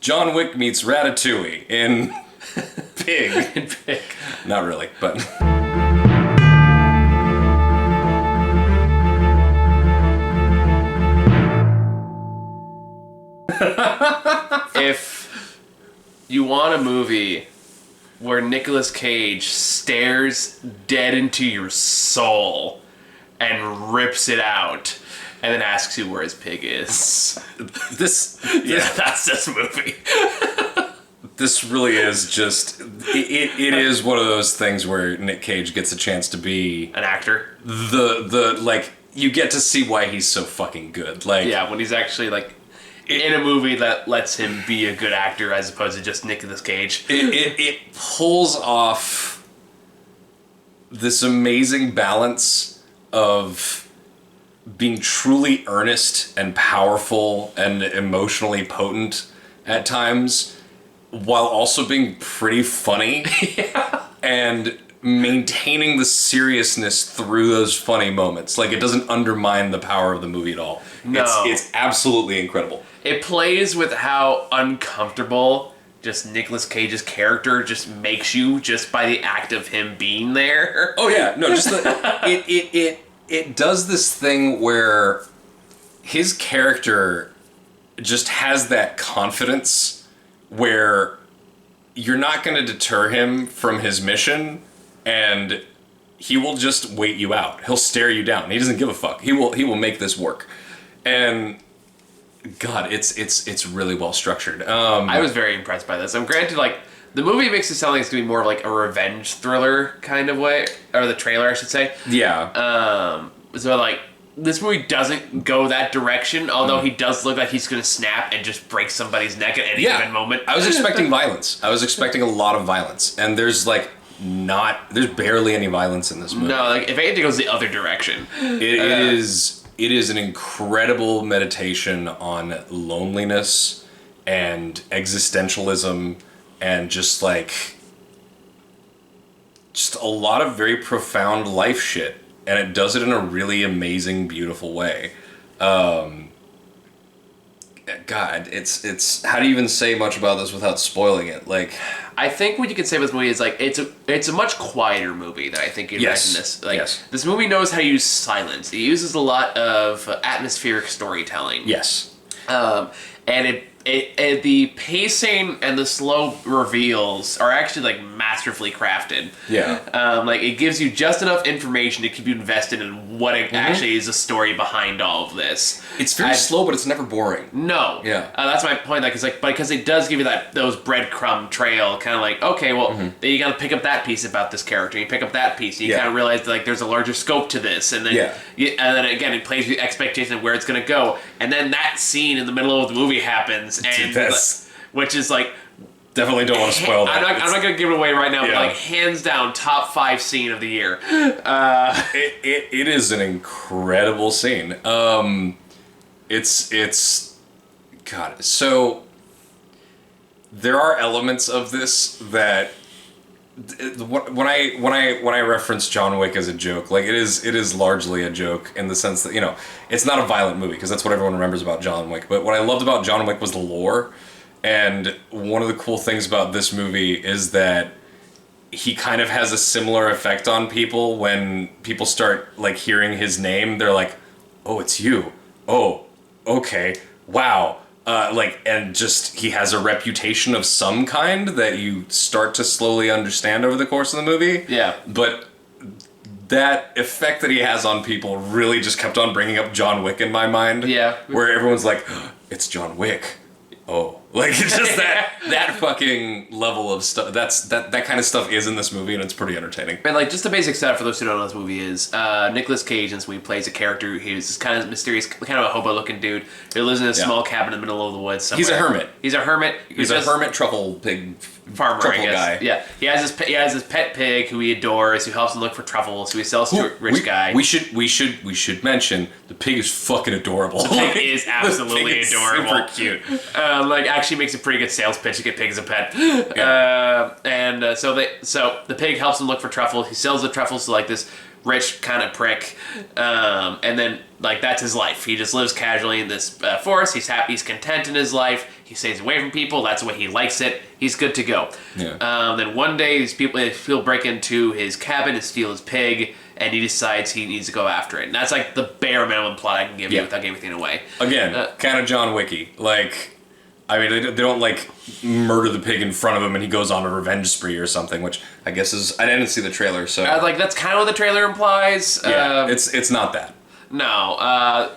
John Wick meets Ratatouille in Pig. In Pig. Not really, but... If you want a movie where Nicolas Cage stares dead into your soul and rips it out and then asks you where his pig is. That's this movie. This really is just... It is one of those things where Nick Cage gets a chance to be... An actor. You get to see why he's so fucking good. Yeah, when he's actually, in a movie that lets him be a good actor as opposed to just Nicolas Cage. It pulls off this amazing balance of being truly earnest and powerful and emotionally potent at times, while also being pretty funny. Yeah. And maintaining the seriousness through those funny moments. It doesn't undermine the power of the movie at all. No. It's absolutely incredible. It plays with how uncomfortable just Nicolas Cage's character just makes you just by the act of him being there. Oh yeah, no, just it does this thing where his character just has that confidence where you're not going to deter him from his mission, and he will just wait you out. He'll stare you down. He doesn't give a fuck. He will make this work. And God, it's really well structured. I was very impressed by this. I'm granted, the movie makes it sound like it's going to be more of a revenge thriller kind of way, or the trailer, I should say. Yeah. So this movie doesn't go that direction, although he does look like he's going to snap and just break somebody's neck at any given moment. I was expecting violence. I was expecting a lot of violence, and there's there's barely any violence in this movie. No, if anything goes the other direction. It is an incredible meditation on loneliness and existentialism and just a lot of very profound life shit. And it does it in a really amazing, beautiful way. God, it's how do you even say much about this without spoiling it? I think what you can say about this movie is it's a much quieter movie than I think you'd imagine this. Yes. This movie knows how to use silence. It uses a lot of atmospheric storytelling. Yes. And the pacing and the slow reveals are actually masterfully crafted. Yeah. It gives you just enough information to keep you invested in what actually is the story behind all of this. It's very slow, but it's never boring. No. Yeah. That's my point. Because it does give you those breadcrumb trail, kind of okay, well, then you got to pick up that piece about this character. You pick up that piece, and you kind of realize that there's a larger scope to this, and then and then again, it plays with the expectation of where it's going to go, and then that scene in the middle of the movie happens, and which is definitely don't want to spoil that. I'm not going to give it away right now, but hands down, top 5 scene of the year. It is an incredible scene. It's God. So there are elements of this that when I reference John Wick as a joke, it is largely a joke in the sense that it's not a violent movie because that's what everyone remembers about John Wick. But what I loved about John Wick was the lore, and one of the cool things about this movie is that he kind of has a similar effect on people when people start hearing his name. They're like, "Oh, it's you. Oh, okay. Wow." And just he has a reputation of some kind that you start to slowly understand over the course of the movie. Yeah. But that effect that he has on people really just kept on bringing up John Wick in my mind. Yeah. Where everyone's like, oh, it's John Wick. Oh. It's just that fucking level of stuff. That kind of stuff is in this movie, and it's pretty entertaining. And just the basic setup for those who don't know this movie is Nicolas Cage in this movie plays a character who's kind of mysterious, kind of a hobo-looking dude who lives in a small cabin in the middle of the woods somewhere. He's a hermit. He's a hermit truffle pig farmer, truffle I guess. guy. Yeah, he has his pet pig who he adores, who helps him look for truffles, who he sells to a rich guy. We should mention the pig is fucking adorable. The pig is absolutely adorable. Super cute. Actually makes a pretty good sales pitch to get pig as a pet. Yeah. So the pig helps him look for truffles. He sells the truffles to this rich kind of prick, and then that's his life. He just lives casually in this forest. He's happy. He's content in his life. He stays away from people. That's the way he likes it. He's good to go. Yeah. Then one day, these people break into his cabin and steal his pig, and he decides he needs to go after it. And that's like the bare minimum plot I can give you without giving anything away. Again, kind of John Wicky. Like, I mean, they don't like murder the pig in front of him and he goes on a revenge spree or something, which I guess is, I didn't see the trailer, so. Like, that's kind of what the trailer implies. Yeah, it's not that. No.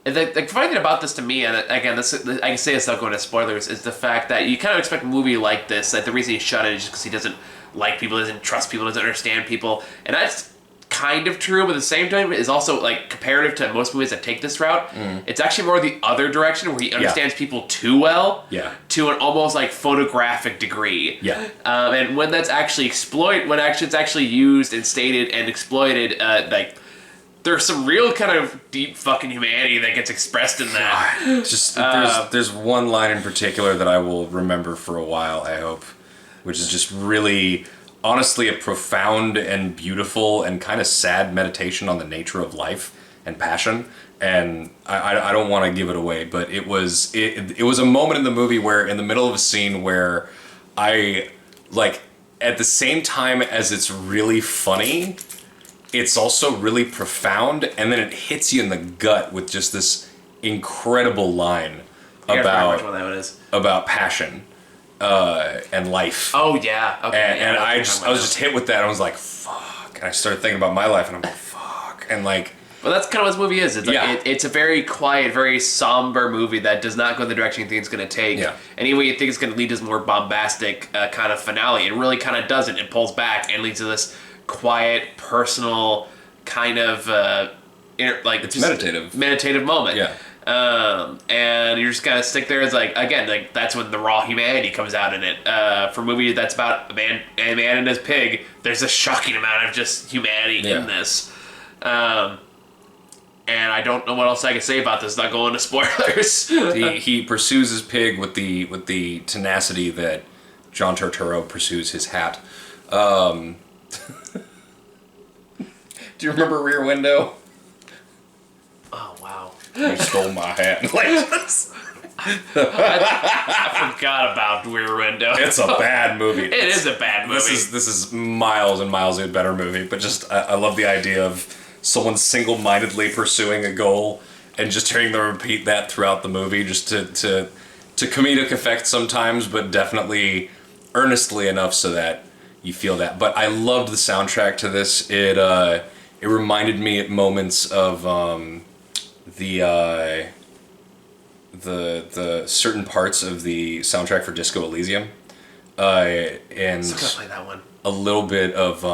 The funny thing about this to me, and again, I can say this without going into spoilers, is the fact that you kind of expect a movie like this, that the reason he shut it is just because he doesn't like people, doesn't trust people, doesn't understand people, and that's kind of true, but at the same time is also like comparative to most movies that take this route. It's actually more the other direction where he understands people too well, to an almost like photographic degree. And when that's actually it's actually used and stated and exploited, like, there's some real kind of deep fucking humanity that gets expressed in that. Just there's one line in particular that I will remember for a while, I hope, which is just really, honestly, a profound and beautiful and kind of sad meditation on the nature of life and passion. And I don't want to give it away, but it was a moment in the movie where, in the middle of a scene where I, like, at the same time as it's really funny, it's also really profound, and then it hits you in the gut with just this incredible line about passion and life. Oh yeah, okay. And I was just hit with that. I was like, fuck. And I started thinking about my life, and I'm like, fuck. And like, well, that's kind of what this movie is. It's like it's a very quiet, very somber movie that does not go in the direction you think it's going to take. Anyway, you think it's going to lead to this more bombastic kind of finale. It really kind of doesn't. It pulls back and leads to this quiet, personal kind of it's meditative moment. And you're just gotta stick there. It's like, again, like, that's when the raw humanity comes out in it. For a movie that's about a man and his pig, there's a shocking amount of just humanity in this. And I don't know what else I can say about this, not going into spoilers. he pursues his pig with the tenacity that John Turturro pursues his hat. Do you remember Rear Window? Oh, wow. You stole my hat. I forgot about Rear Window. It's a bad movie. It is a bad movie. This is miles and miles a better movie, but just I love the idea of someone single-mindedly pursuing a goal and just hearing them repeat that throughout the movie, just to comedic effect sometimes, but definitely earnestly enough so that you feel that. But I loved the soundtrack to this. It reminded me at moments of the certain parts of the soundtrack for Disco Elysium, and Still gotta play that one. A little bit of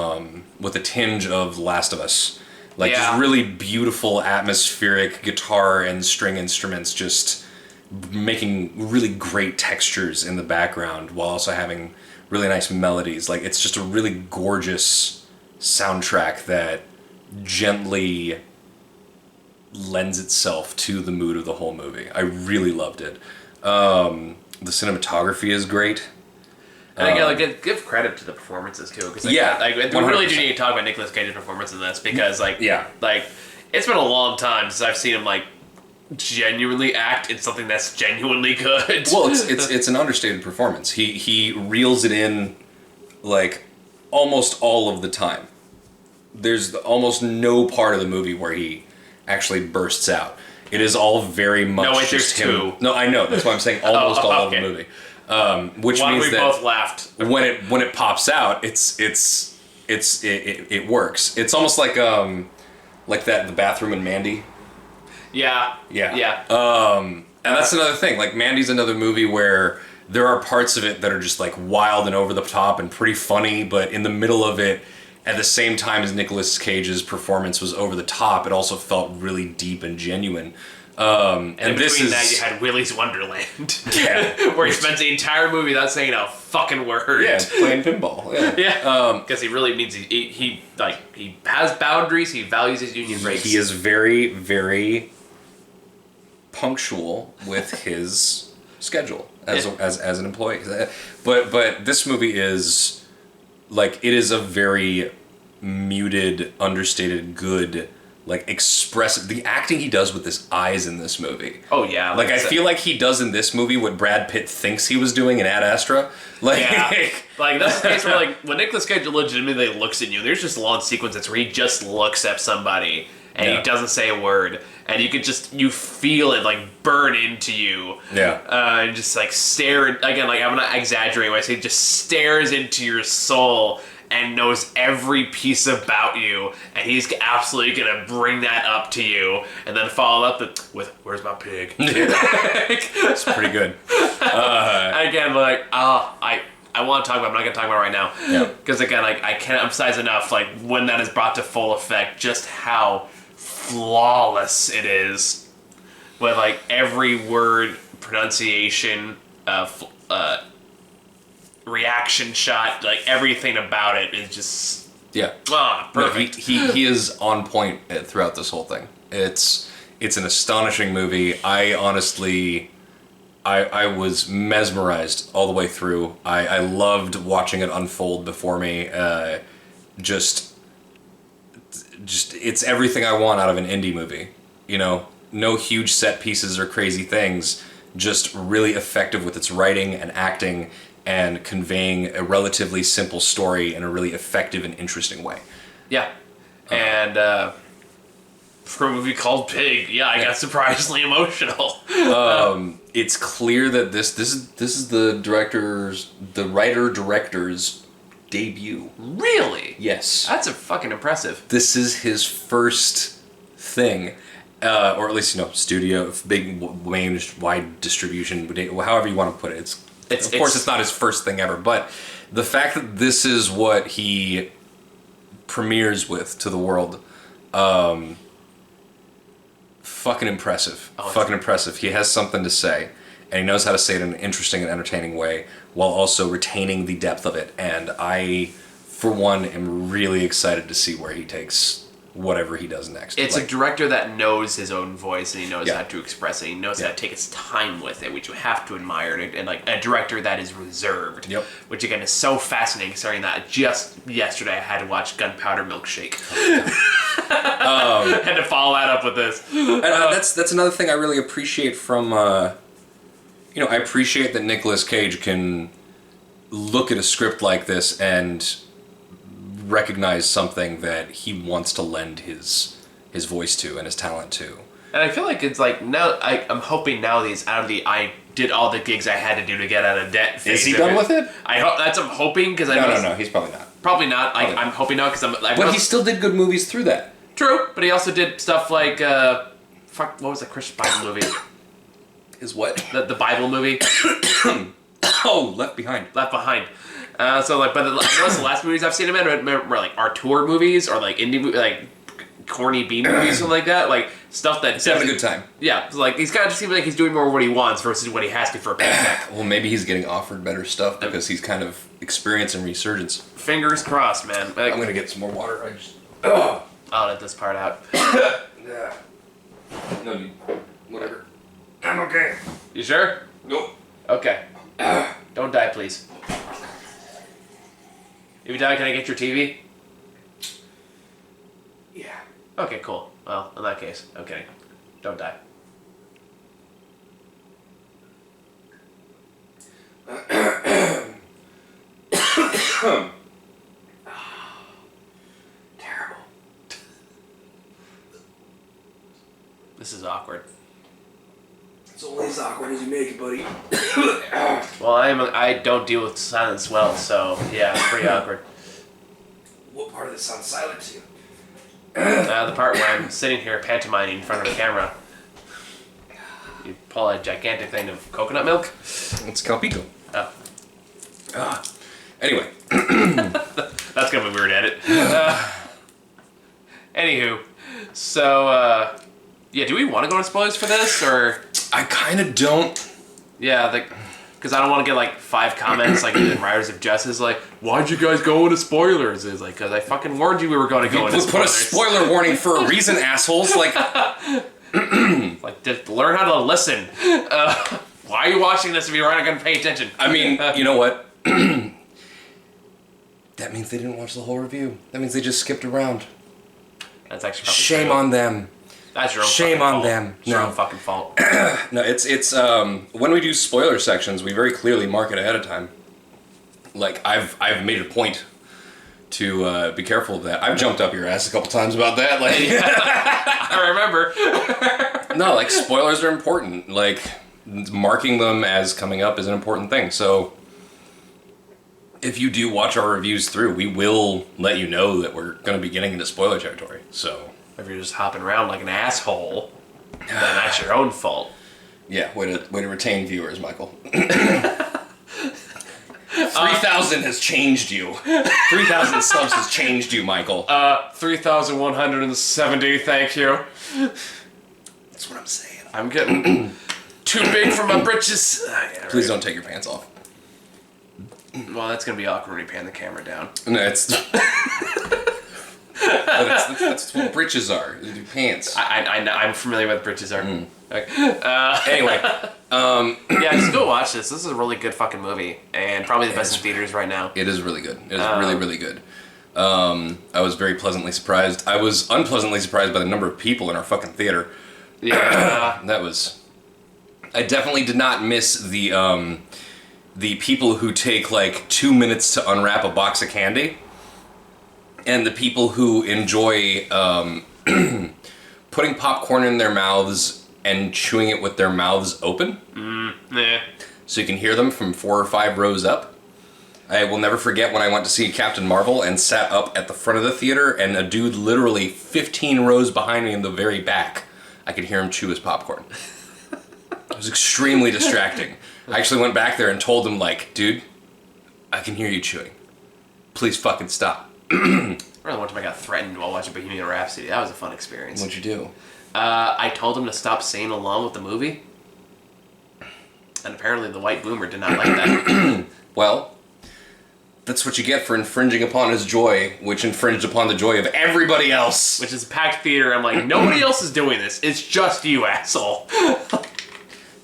with a tinge of Last of Us, like just really beautiful atmospheric guitar and string instruments, just making really great textures in the background while also having really nice melodies. Like, it's just a really gorgeous soundtrack that gently lends itself to the mood of the whole movie. I really loved it. The cinematography is great. And again, give credit to the performances too, because we really do need to talk about Nicolas Cage's performance in this, because it's been a long time since I've seen him like genuinely act in something that's genuinely good. Well, it's an understated performance. He reels it in like almost all of the time. There's almost no part of the movie where he actually bursts out. It is all very much just him. Two. No, I know. That's why I'm saying almost all of the movie. Which means we that both laughed when it pops out, it works. It's almost like the bathroom in Mandy. Yeah. And that's another thing. Like, Mandy's another movie where there are parts of it that are just like wild and over the top and pretty funny, but in the middle of it, at the same time as Nicolas Cage's performance was over the top, it also felt really deep and genuine. And between that, you had Willy's Wonderland, where he spends the entire movie without saying a fucking word. Yeah, playing pinball. Because he really means he has boundaries. He values his union breaks. He is very, very punctual with his schedule as an employee. But this movie is like, it is a very muted, understated, good like expressive. The acting he does with his eyes in this movie. Oh yeah, like I feel like he does in this movie what Brad Pitt thinks he was doing in Ad Astra. Like, yeah, like that's the case where like when Nicolas Cage legitimately looks at you, there's just long sequences where he just looks at somebody and he doesn't say a word, and you feel it like burn into you. Yeah. And just like stare again. Like I'm not exaggerating when I say just stares into your soul and knows every piece about you, and he's absolutely gonna bring that up to you, and then follow up with "Where's my pig?" It's pretty good. Again, like I want to talk about it, I'm not going to talk about it right now. Yeah. Because again, like I can't emphasize enough, like when that is brought to full effect, just how flawless it is. With like every word, pronunciation, reaction shot, like everything about it is just perfect. No, he is on point throughout this whole thing. It's an astonishing movie. I honestly. I was mesmerized all the way through. I loved watching it unfold before me. Just it's everything I want out of an indie movie. You know, no huge set pieces or crazy things. Just really effective with its writing and acting and conveying a relatively simple story in a really effective and interesting way. Yeah, and for a movie called Pig, I got surprisingly emotional. It's clear that this is the writer-director's debut. Really? Yes. That's a fucking impressive. This is his first thing, or at least studio, big, wide distribution, however you want to put it. Of course, it's not his first thing ever, but the fact that this is what he premieres with to the world. Fucking impressive. Fucking impressive. He has something to say, and he knows how to say it in an interesting and entertaining way, while also retaining the depth of it. And I, for one, am really excited to see where he takes whatever he does next. It's a director that knows his own voice, and he knows how to express it. He knows how to take his time with it, which you have to admire. And like a director that is reserved, which again is so fascinating. Considering that just yesterday I had to watch Gunpowder Milkshake. Had to follow that up with this. And that's another thing I really appreciate from. I appreciate that Nicolas Cage can look at a script like this and recognize something that he wants to lend his voice to and his talent to. And I feel like it's like now I'm hoping now that he's out of the I did all the gigs I had to do to get out of debt phase. Is he done with it? I'm hoping because No, he's probably not. Probably not. I'm hoping not because But he still did good movies through that. True, but he also did stuff like what was the Christian Bible movie? His what? The Bible movie. Oh, Left Behind. Left Behind. But most of the last movies I've seen him in were like Artur movies or like indie like corny B movies, something like that. Like stuff that he's having a good time. Yeah, so like he's kind of just seems like he's doing more what he wants versus what he has to for a paycheck. Well, maybe he's getting offered better stuff because he's kind of experiencing resurgence. Fingers crossed, man. Like, I'm gonna get some more water. I'll let this part out. Yeah. No need. Whatever. I'm okay. You sure? Nope. Okay. Don't die, please. If you die, can I get your TV? Yeah. Okay, cool. Well, in that case, I'm kidding. Don't die. Terrible. This is awkward. It's only as awkward as you make it, buddy. Well, I don't deal with silence well, so yeah, it's pretty awkward. What part of this sounds silent to you? The part where I'm sitting here pantomiming in front of a camera. You pull a gigantic thing of coconut milk. It's Calpico. Oh. Anyway. That's gonna be a weird edit. Anywho, so do we want to go into spoilers for this or? I kind of don't. Yeah, because I don't want to get like 5 comments like in Riders of Justice like, why'd you guys go into spoilers? It's like, because I fucking warned you we were going to go into spoilers. Put a spoiler warning for a reason, assholes. Like, like just learn how to listen. Why are you watching this if you're not going to pay attention? I mean, you know what? That means they didn't watch the whole review. That means they just skipped around. That's actually probably Shame true. on them. That's your own Shame fucking on fault. them. It's your No. own fucking fault. No, it's when we do spoiler sections, we very clearly mark it ahead of time. Like I've made a point to be careful of that. I've jumped up your ass a couple times about that. Like, I remember. no, like spoilers are important. Like marking them as coming up is an important thing. So if you do watch our reviews through, we will let you know that we're going to be getting into spoiler territory. So if you're just hopping around like an asshole, then that's your own fault. yeah, way to retain viewers, Michael. 3,000 has changed you. 3,000 subs has changed you, Michael. 3,170, thank you. That's what I'm saying. I'm getting too big for my britches. Please don't take your pants off. Well, that's gonna be awkward when you pan the camera down. No, it's... that's what britches are. They do pants. I'm familiar with what britches are. Okay. Anyway. Yeah, just go watch this. This is a really good fucking movie. And probably the best in theaters right now. It is really good. It is really, really good. I was very pleasantly surprised. I was unpleasantly surprised by the number of people in our fucking theater. Yeah. That was... I definitely did not miss the people who take like 2 minutes to unwrap a box of candy. And the people who enjoy putting popcorn in their mouths and chewing it with their mouths open. Yeah. So you can hear them from 4 or 5 rows up. I will never forget when I went to see Captain Marvel and sat up at the front of the theater and a dude literally 15 rows behind me in the very back, I could hear him chew his popcorn. It was extremely distracting. I actually went back there and told him, like, dude, I can hear you chewing. Please fucking stop. I remember one time I got threatened while watching Bohemian Rhapsody. That was a fun experience. What'd you do? I told him to stop singing along with the movie. And apparently the white boomer did not like that. Well, that's what you get for infringing upon his joy, which infringed upon the joy of everybody else. Which is a packed theater. I'm like, nobody else is doing this. It's just you, asshole.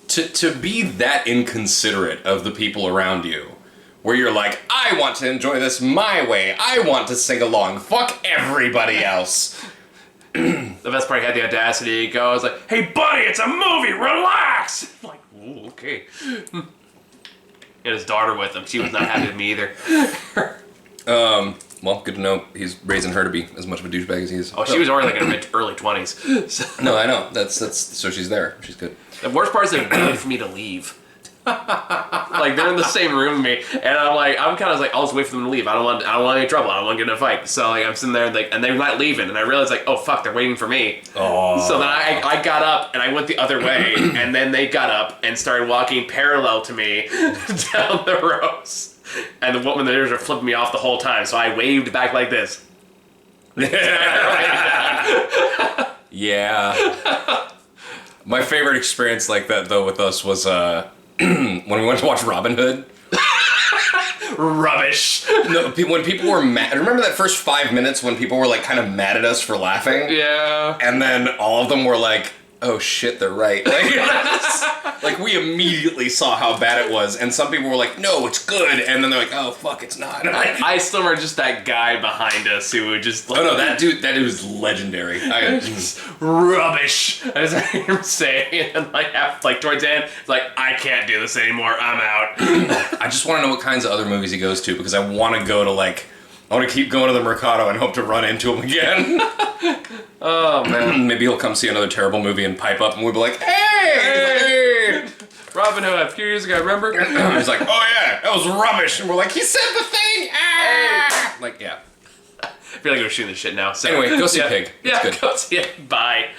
To be that inconsiderate of the people around you, where you're like, I want to enjoy this my way. I want to sing along. Fuck everybody else. The best part, he had the audacity to go, I was like, hey buddy, it's a movie, relax! I'm like, ooh, okay. He had his daughter with him. She was not happy with me either. Well, good to know he's raising her to be as much of a douchebag as he is. Oh, she was already like in her early 20s. So, No, I know. That's so she's there. She's good. the worst part is they waited for me to leave. Like, they're in the same room with me, and I'm kind of like, I'll just wait for them to leave. I don't want any trouble. I don't want to get in a fight. So like, I'm sitting there like, and they're not leaving, and I realized like, oh fuck, they're waiting for me. Oh. So then I got up and I went the other way, and then they got up and started walking parallel to me down the rows. And the woman there were flipping me off the whole time, so I waved back like this. Yeah. My favorite experience like that though with us was when we went to watch Robin Hood. Rubbish. No, when people were mad. Remember that first 5 minutes when people were like kind of mad at us for laughing? Yeah. And then all of them were like, oh shit, they're right. Like we immediately saw how bad it was, and some people were like, no, it's good, and then they're like, oh fuck, it's not. I still remember just that guy behind us who would just like, Oh no, that dude was legendary. just rubbish. I just heard him say, and like towards the end, it's like, I can't do this anymore, I'm out. I just want to know what kinds of other movies he goes to, because I want to go to like, I want to keep going to the Mercado and hope to run into him again. Oh man. Maybe he'll come see another terrible movie and pipe up, and we'll be like, hey! Robin Hood, a few years ago, remember? He's like, oh yeah, that was rubbish, and we're like, he said the thing! Ah! Like, yeah. I feel like we're shooting this shit now. So Anyway, go see Pig. It's Yeah, good. go see it. Bye.